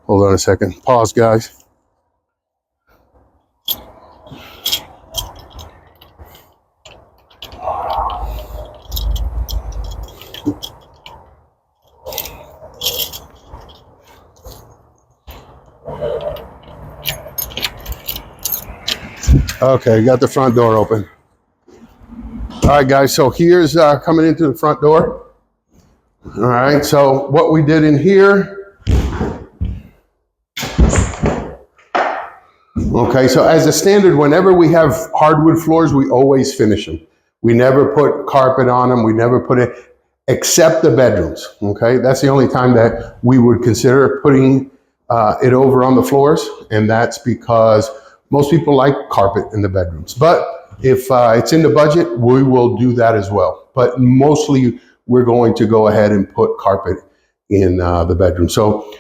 Hold on a second. Pause, guys. Okay, got the front door open. All right, guys, so here's coming into the front door. All right, so what we did in here. Okay, so as a standard, whenever we have hardwood floors, we always finish them. We never put carpet on them. We never put it, except the bedrooms. Okay, that's the only time that we would consider putting it over on the floors, and that's because most people like carpet in the bedrooms. But if it's in the budget, we will do that as well. But mostly, we're going to go ahead and put carpet in the bedroom. So